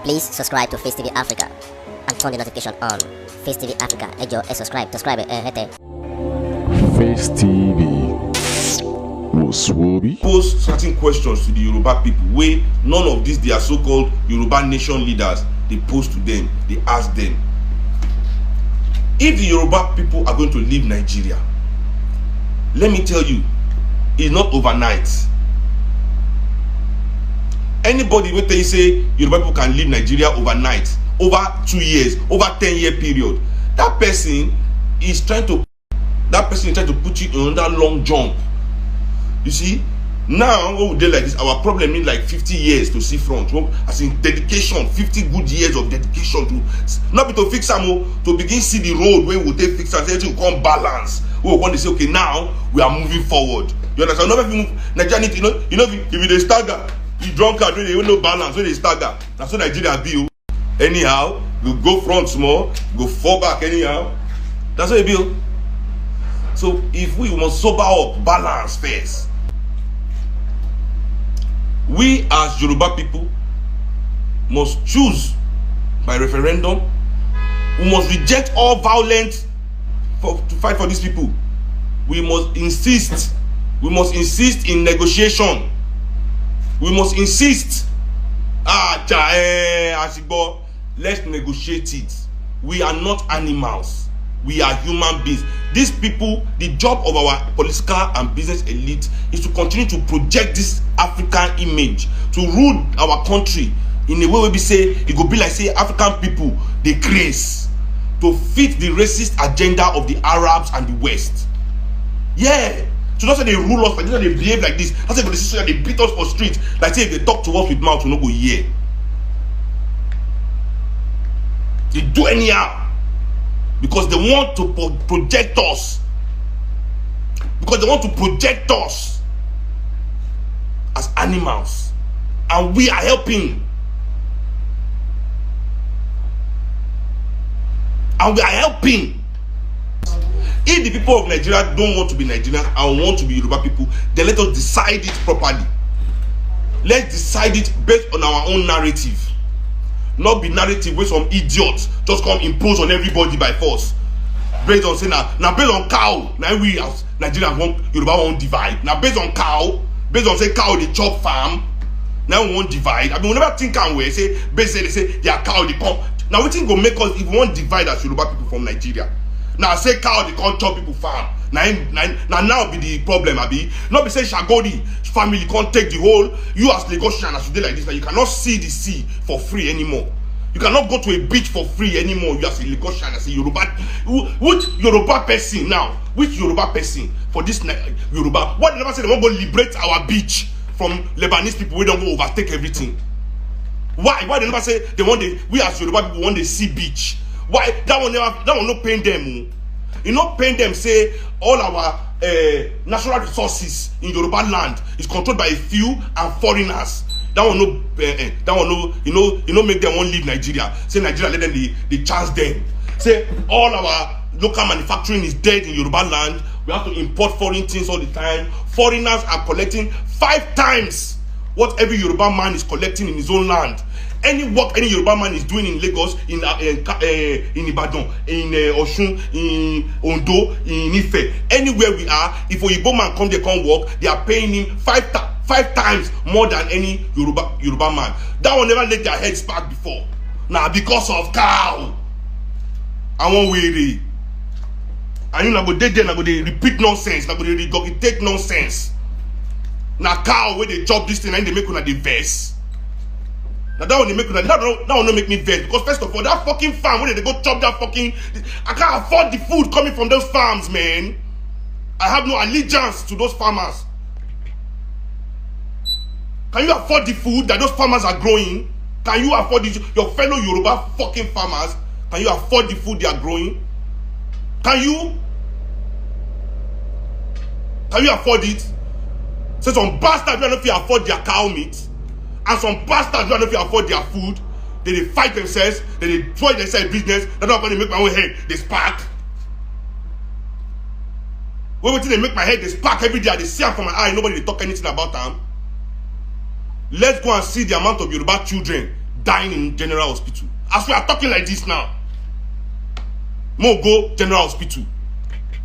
Please subscribe to Face TV Africa and turn the notification on. Face TV Africa, ẹ jọ̀ọ́, subscribe, hete. Face TV Muswobi. Pose certain questions to the Yoruba people where none of these their so-called Yoruba nation leaders they pose to them, they ask them. If the Yoruba people are going to leave Nigeria, let me tell you, it's not overnight. Anybody will tell you say Yoruba people can leave Nigeria overnight, over 2 years, over 10-year period. That person is trying to put you on that long jump. You see, now what we do like this, our problem is like 50 years to see front. As in dedication, 50 good years of dedication to not be to fix them, to begin see the road where we take fix and everything will come balance. We want to say, okay, now we are moving forward. You understand? Not if you move Nigeria, if you stagger, you drunk out, you no balance when they stagger. That's what Nigeria be. Anyhow, you go front small, go fall back anyhow. That's what it be. So if we must sober up, balance first. We as Yoruba people must choose by referendum. We must reject all violence to fight for these people. We must insist in negotiation. We must insist. Let's negotiate it. We are not animals. We are human beings. These people, the job of our political and business elite is to continue to project this African image, to rule our country in a way where we say it go be like say African people they craze to fit the racist agenda of the Arabs and the West. Yeah. So that's why they rule us, like this, they behave like this. That's why they beat us for street. Like say if they talk to us with mouth, we no go hear. They do anyhow. Because they want to project us. Because they want to project us as animals. And we are helping. And we are helping. If the people of Nigeria don't want to be Nigerians and want to be Yoruba people, then let us decide it properly. Let's decide it based on our own narrative. Not be narrative where some idiots just come impose on everybody by force. Based on saying now based on cow, now we as Nigerians want Yoruba won't divide. Now based on cow, based on say cow they chop farm, now we won't divide. I mean we never think and we say basically they say their cow they come. Now we think go make us if we want divide as Yoruba people from Nigeria. Now say cow they can't chop people farm. Now be the problem, Abi. Not be say Shagodi family can't take the whole. You as Lagosian as you do like this, now you cannot see the sea for free anymore. You cannot go to a beach for free anymore. You as a Lagosian, as a Yoruba. Which Yoruba person now? Which Yoruba person for this Yoruba? What they never say they want to go liberate our beach from Lebanese people? We don't go overtake everything. Why? Why they never say they want we as Yoruba people want the sea beach? Why that one not paying them? You not paying them say all our natural resources in Yoruba land is controlled by a few and foreigners. That one no make them want leave Nigeria. Say Nigeria let them the chance them. Say all our local manufacturing is dead in Yoruba land. We have to import foreign things all the time. Foreigners are collecting 5 times what every Yoruba man is collecting in his own land. Any work any Yoruba man is doing in Lagos, in Ibadan, in Osun, in Ondo, in Ife, anywhere we are, if a Yoruba man come work, they are paying him 5 times more than any Yoruba man. That one never let their heads back before. Now because of cow, I won't weary. And you know go there, go they repeat nonsense, go they regurgitate nonsense. Now cow where they chop this thing and they make una the verse. Now that one they make that one make me vex because first of all that fucking farm where they go chop that fucking I can't afford the food coming from those farms, man. I have no allegiance to those farmers. Can you afford the food that those farmers are growing? Can you afford it? Your fellow Yoruba fucking farmers, can you afford the food they are growing? Can you afford it? Say some bastards don't know if you afford their cow meat. And some bastards don't know if you afford their food. They fight themselves. They destroy themselves business. They're not going to make my own head. They spark. When they make my head, they spark every day. They see them from my eye. Nobody they talk anything about them. Let's go and see the amount of Yoruba children dying in General Hospital. As we are talking like this now, mo go General Hospital.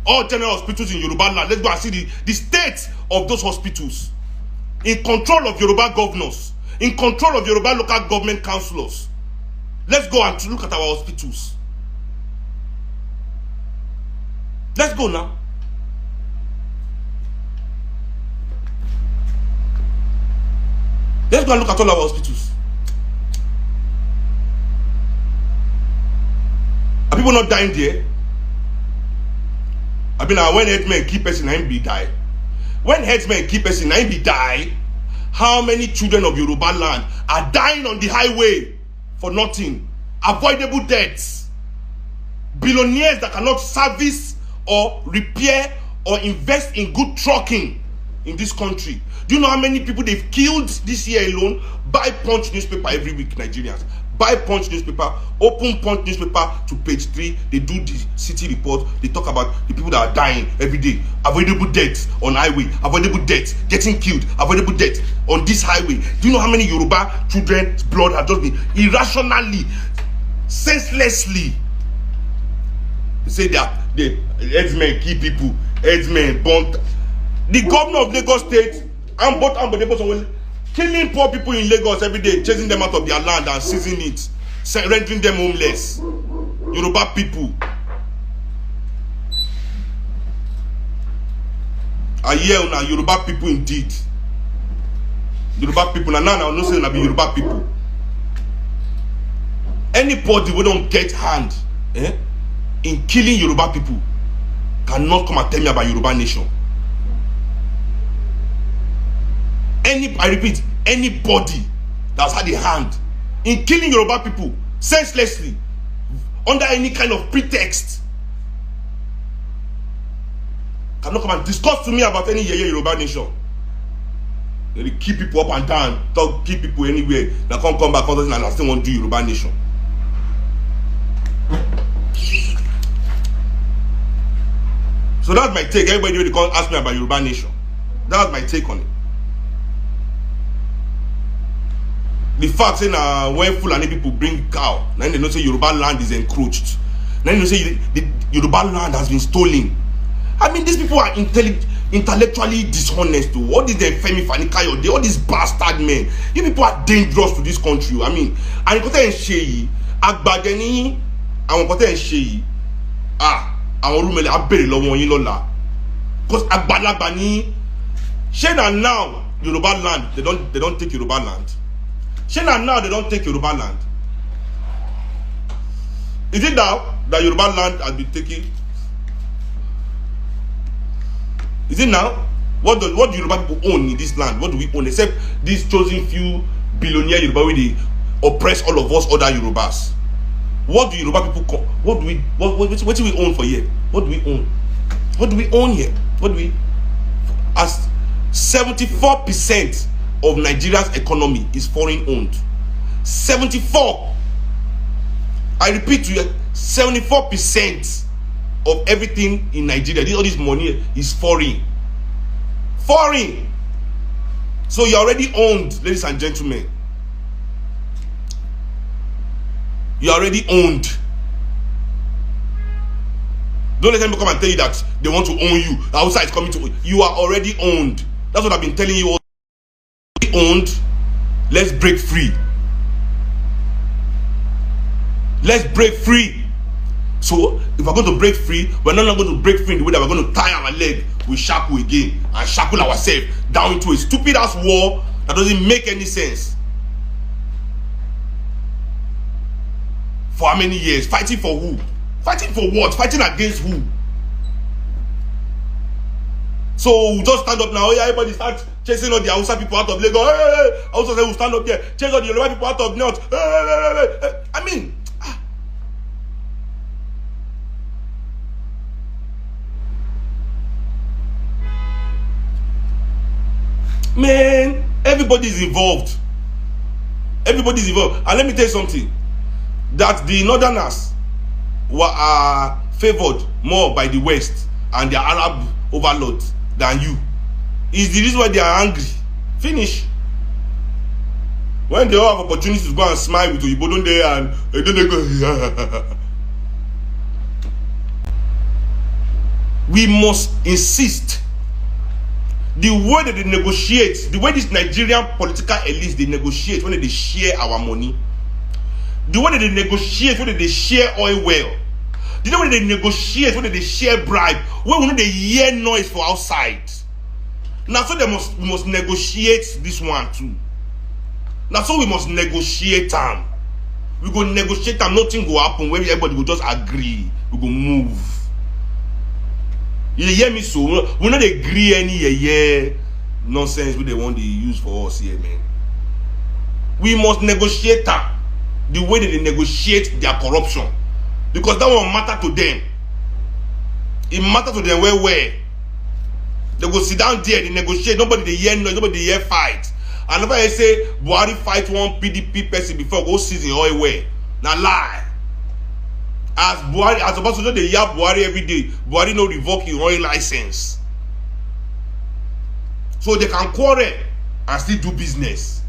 All general hospitals in Yoruba land. Let's go and see the state of those hospitals. In control of Yoruba governors. In control of Yoruba local government councillors. Let's go and look at our hospitals. Let's go now. Let's go and look at all our hospitals. Are people not dying there? I mean, when headsmen keep person, I be die. When headsmen keep person, I be die. How many children of Yoruba land are dying on the highway for nothing? Avoidable deaths. Billionaires that cannot service or repair or invest in good trucking in this country. Do you know how many people they've killed this year alone? Buy Punch newspaper every week, Nigerians. Buy Punch newspaper, open Punch newspaper to page 3. They do the city report. They talk about the people that are dying every day. Avoidable deaths on highway. Avoidable deaths, getting killed. Avoidable deaths on this highway. Do you know how many Yoruba children's blood have just been irrationally, senselessly? They say that the headsmen kill people. Headsmen burnt. The governor of Lagos State and both killing poor people in Lagos every day, chasing them out of their land and seizing it, rendering them homeless. Yoruba people. I hear now Yoruba people indeed. Yoruba people, and now I know say na be Yoruba people. Anybody who don't get hand in killing Yoruba people cannot come and tell me about Yoruba nation. I repeat, anybody that's had a hand in killing Yoruba people senselessly under any kind of pretext cannot come and discuss to me about any Yoruba nation. They keep people up and down, keep people anywhere. They can't come back and I still want to do Yoruba nation. So that's my take. Everybody really can't ask me about Yoruba nation. That's my take on it. The fact saying when Fulani people bring cow, then they know say Yoruba land is encroached. Then they say the Yoruba land has been stolen. I mean, these people are intellectually dishonest. What is the Femi Fani-Kayode? All these bastard men. You people are dangerous to this country. I mean, and kote en sheyi, agbadeni, àwọn kote en sheyi. Àwọn rumele abere lọ́wọ́ yín lọ́la. Because agbalagba ni. Shey now Yoruba land, they don't take Yoruba land. Shey now they don't take Yoruba land. Is it now that Yoruba land has been taken? Is it now? What do Yoruba people own in this land? What do we own except these chosen few billionaire Yoruba where they oppress all of us other Yorubas? What do Yoruba people call? What do we own for here? What do we own? What do we own here? What do we? As 74% of Nigeria's economy is foreign owned. 74. I repeat to you, 74% of everything in Nigeria, all this money is foreign. Foreign. So you're already owned, ladies and gentlemen. You're already owned. Don't let them come and tell you that they want to own you. The outside is coming to you. You are already owned. That's what I've been telling you all. Owned. Let's break free. Let's break free. So if we're going to break free, we're not going to break free in the way that we're going to tie our leg with shackle again and shackle ourselves down into a stupid ass war that doesn't make any sense. For how many years? Fighting for who? Fighting for what? Fighting against who? So we just stand up now. Everybody start chasing all the Hausa people out of Lagos. Hey. Also say we stand up here, chase all the Yoruba people out of North. Hey. I mean, man, everybody's involved. Everybody's involved. And let me tell you something. That the Northerners were favored more by the West and their Arab overlords than you. Is the reason why they are angry. Finish. When they all have opportunities to go and smile with Oyibo, don't they? And then they go. We must insist. The way that they negotiate, the way this Nigerian political elites they negotiate when they share our money, the way that they negotiate when they share oil well, the way they negotiate when they share bribe, when they hear noise for outside. Now so we must negotiate this one too. Now so we must negotiate them. We go negotiate them, nothing go happen when everybody will just agree. We go move. You hear me? So we not agree any nonsense we they want to use for us here, man. We must negotiate them the way that they negotiate their corruption, because that won't matter to them. It matters to them where they go sit down there, they negotiate. Nobody they hear noise, nobody they hear fight. And if I say Buhari fight one PDP person before go season oil where, now lie. As Buhari, as opposed to they hear Buhari every day, Buhari no revoke your oil license, so they can quarrel and still do business.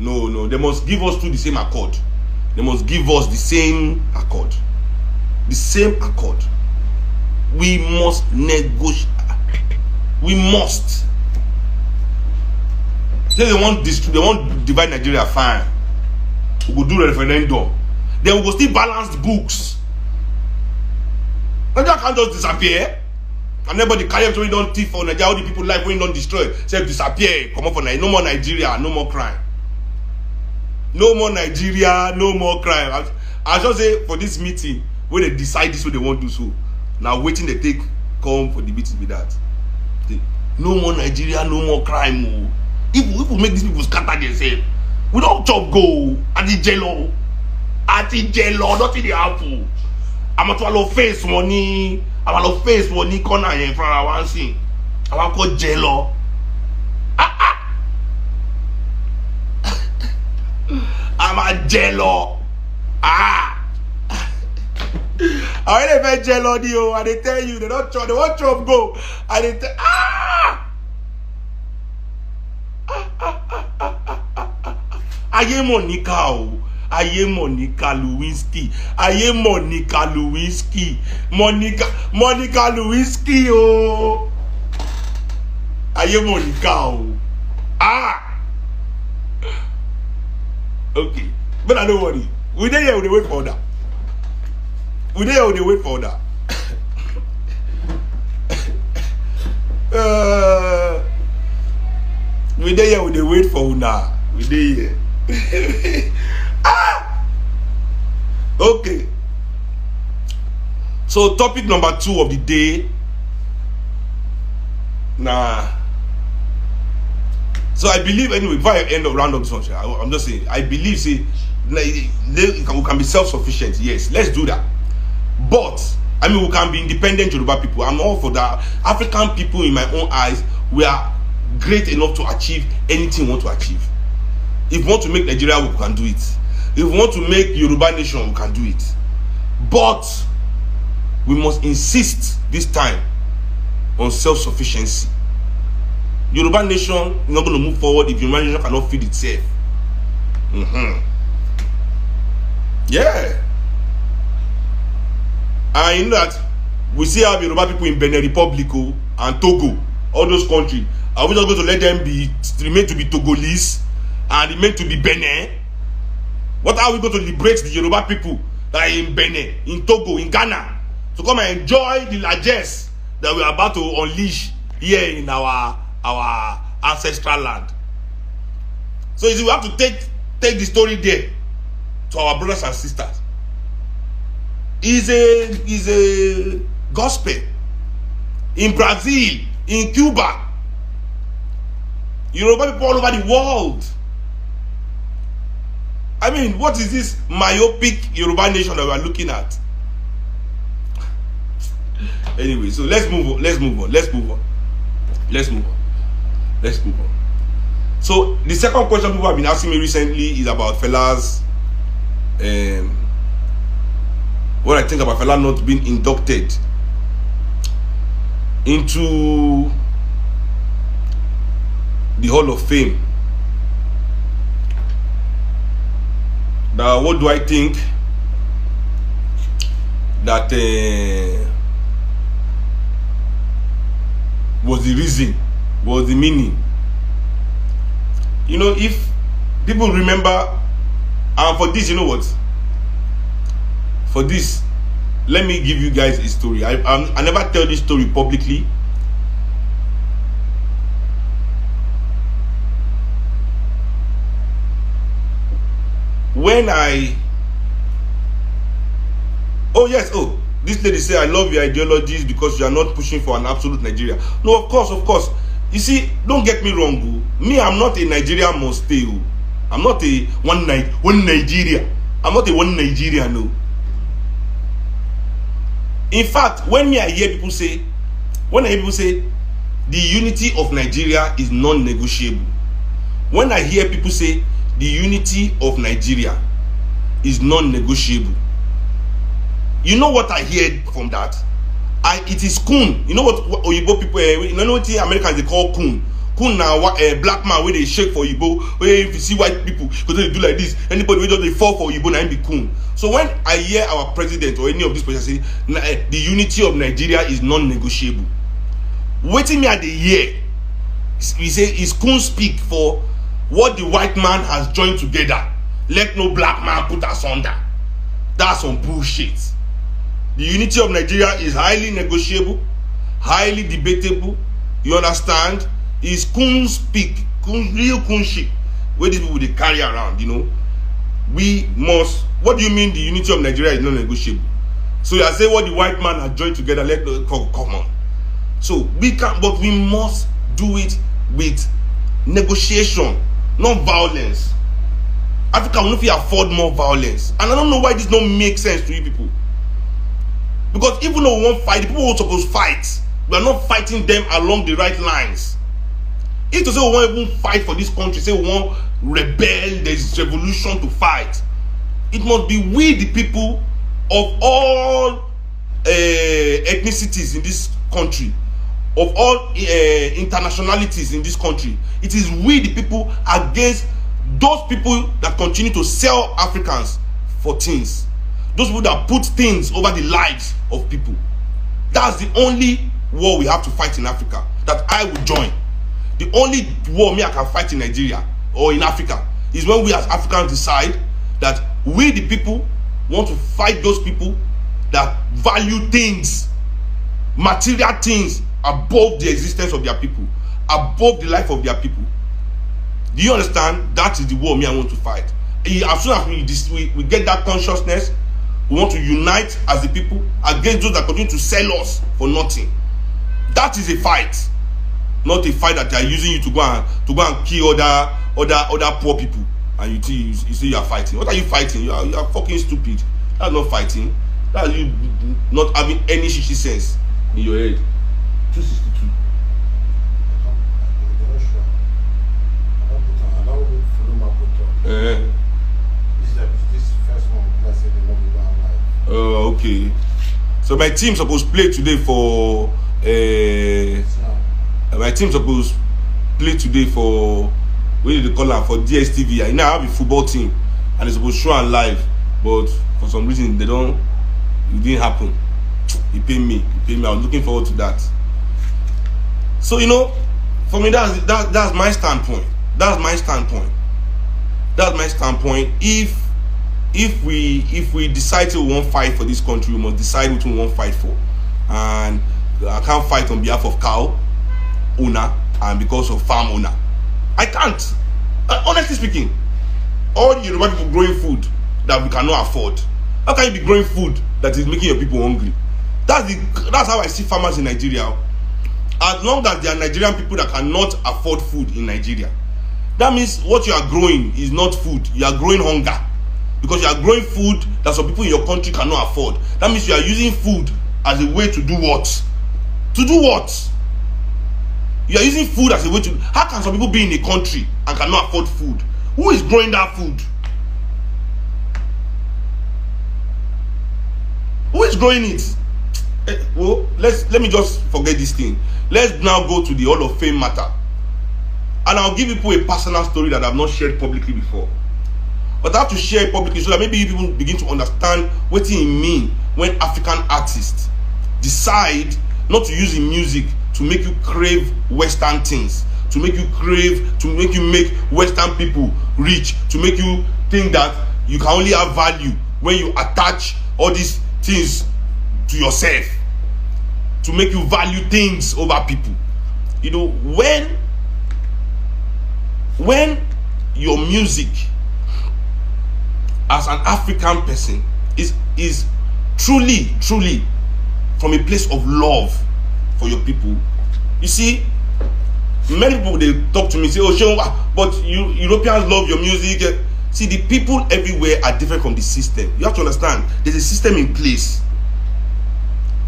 No, they must give us to the same accord. They must give us the same accord. The same accord. We must negotiate. We must. They want to divide Nigeria, fine. We will do a referendum. Then we will still balance the books. Nigeria can't just disappear. And everybody carry everything don't thief for Nigeria. All the people life when don't destroy. Say disappear. Come up for Nigeria. No more Nigeria. No more crime. No more Nigeria. No more crime. I just say for this meeting, when they decide this, what they want to do so. Now waiting they take come for the meeting with that. No more Nigeria. No more crime. If we make these people scatter themselves, we don't chop go at the jello, nothing they happen. I'm at all face money. I'm at face money corner in front of one thing. I'm call jello. I'm a jello. I already been jello dio. And they tell you they don't chop. They won't chop go. And they tell Aye Monica o, aye Monica Lewinsky, aye Monica Lewinsky, Monica Lewinsky o, aye Monica o, okay, but I don't worry. We there here, we wait for that. We there, we wait for that. We there here, we wait for now. We there here. Okay. So topic number 2 of the day. So I believe anyway. Before I end up round up this one, I'm just saying. I believe we can be self-sufficient. Yes, let's do that. But I mean, we can be independent Yoruba people. I'm all for that. African people, in my own eyes, we are great enough to achieve anything we want to achieve. If we want to make Nigeria, we can do it. If we want to make Yoruba nation, we can do it. But we must insist this time on self-sufficiency. Yoruba nation is not going to move forward if Yoruba nation cannot feed itself. Yeah. And you know that we see how Yoruba people in Benin Republic and Togo, all those countries, are we just going to let them remain to be Togolese and remain to be Benin? What are we going to liberate the Yoruba people that are in Benin, in Togo, in Ghana, to come and enjoy the largesse that we are about to unleash here in our ancestral land? So we have to take the story there to our brothers and sisters. Is a gospel in Brazil, in Cuba, Yoruba people all over the world. I mean, what is this myopic Yoruba nation that we are looking at? Anyway, so let's move on. So the second question people have been asking me recently is about Fela's what I think about Fela not being inducted into the Hall of Fame Now, what do I think that was the reason, was the meaning? You know, if people remember, and for this, you know what? For this, let me give you guys a story. I never tell this story publicly. When this lady say, I love your ideologies because you are not pushing for an absolute Nigeria. No, of course. You see, don't get me wrong. Me, I'm not a Nigeria must stay. I'm not a one Nigeria. I'm not a one Nigeria, no. In fact, when I hear people say, the unity of Nigeria is non-negotiable. When I hear people say the unity of Nigeria is non-negotiable, you know what I heard from that? It is kun. You know what Oyibo people, you know what the Americans they call kun. Kun now a black man when they shake for Oyibo. Where if you see white people, because they do like this, anybody when they fall for Oyibo, now be kun. So when I hear our president or any of these people say the unity of Nigeria is non-negotiable, waiting me at the year, we say is kun speak for what the white man has joined together. Let no black man put asunder. That's some bullshit. The unity of Nigeria is highly negotiable, highly debatable. You understand? Is kun speak, real kun shit, where these people they carry around, you know. We must. What do you mean the unity of Nigeria is not negotiable? So you are saying what the white man has joined together, come on. So we can, but we must do it with negotiation, not violence. Africa will not afford more violence, and I don't know why this don't make sense to you people. Because even though we won't fight, the people who are supposed to fight, we are not fighting them along the right lines. If to say we won't even fight for this country, say we won't rebel, there's revolution to fight, it must be we, the people of all ethnicities in this country, of all internationalities in this country. It is we, the people, against those people that continue to sell Africans for things. Those people that put things over the lives of people. That's the only war we have to fight in Africa that I will join. The only war me I can fight in Nigeria or in Africa is when we as Africans decide that we, the people, want to fight those people that value things, material things, above the existence of their people, above the life of their people. Do you understand? That is the war me I want to fight. As soon as we get that consciousness, we want to unite as the people against those that continue to sell us for nothing. That is a fight, not a fight that they are using you to go and kill other poor people, and you say you are fighting. What are you fighting? You are fucking stupid. That's not fighting. That's you not having any shishi sense in your head. 262. Okay. So my team supposed to play today for what do they call it, for DSTV. I now have a football team and it's supposed to show on live, but for some reason it didn't happen. He paid me. I was looking forward to that. So you know, for me that's my standpoint. That's my standpoint. If we decide to we won't fight for this country, we must decide what we won't fight for. And I can't fight on behalf of cow owner and because of farm owner. I can't. Honestly speaking, all the Yoruba people growing food that we cannot afford. How can you be growing food that is making your people hungry? That's how I see farmers in Nigeria. As long as there are Nigerian people that cannot afford food in Nigeria, that means what you are growing is not food. You are growing hunger. Because you are growing food that some people in your country cannot afford. That means you are using food as a way to do what? To do what? You are using food as a way to... How can some people be in a country and cannot afford food? Who is growing that food? Who is growing it? Well, let me just forget this thing. Let's now go to the Hall of Fame matter. And I'll give people a personal story that I've not shared publicly before. But I have to share it publicly so that maybe people begin to understand what it means when African artists decide not to use the music to make you crave Western things, to make you make Western people rich, to make you think that you can only have value when you attach all these things to yourself, to make you value things over people. You know, when your music as an African person is truly from a place of love for your people, you see, many people, they talk to me, say, oh Seun, but you Europeans love your music. See, the people everywhere are different from the system. You have to understand, there's a system in place.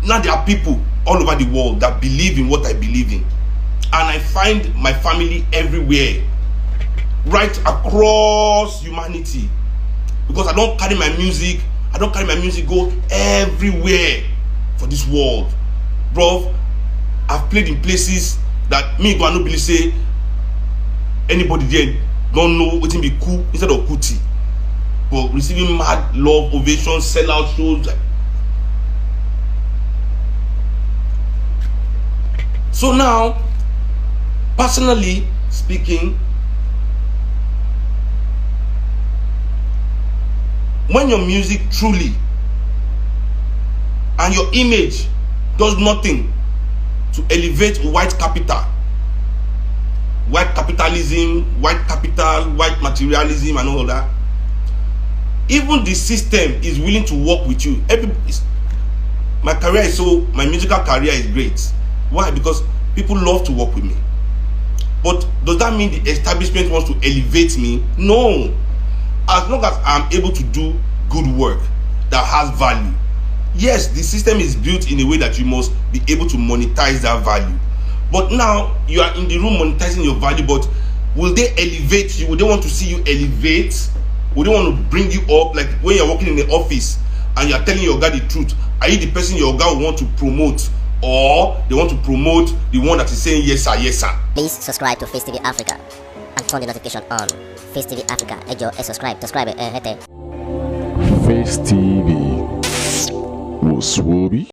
Now there are people all over the world that believe in what I believe in, and I find my family everywhere, right across humanity, because I don't carry my music go everywhere for this world. Bro, I've played in places that me go and no believe say anybody there don't know what be cool instead of Kuti, but receiving mad love, ovation, sellout shows. So now, personally speaking, when your music truly and your image does nothing to elevate white capital, white capitalism, white capital, white materialism and all that, even the system is willing to work with you. My musical career is great. Why? Because people love to work with me. But does that mean the establishment wants to elevate me? No. As long as I'm able to do good work that has value. Yes, the system is built in a way that you must be able to monetize that value. But now you are in the room monetizing your value, but will they elevate you? Will they want to see you elevate? Will they want to bring you up? Like when you're working in the office and you're telling your guy the truth, are you the person your guy will want to promote? Or they want to promote the one that is saying yes sir, yes sir? Please subscribe to Face TV Africa and turn the notification on. Face TV Africa, subscribe, Face TV. Muswobi.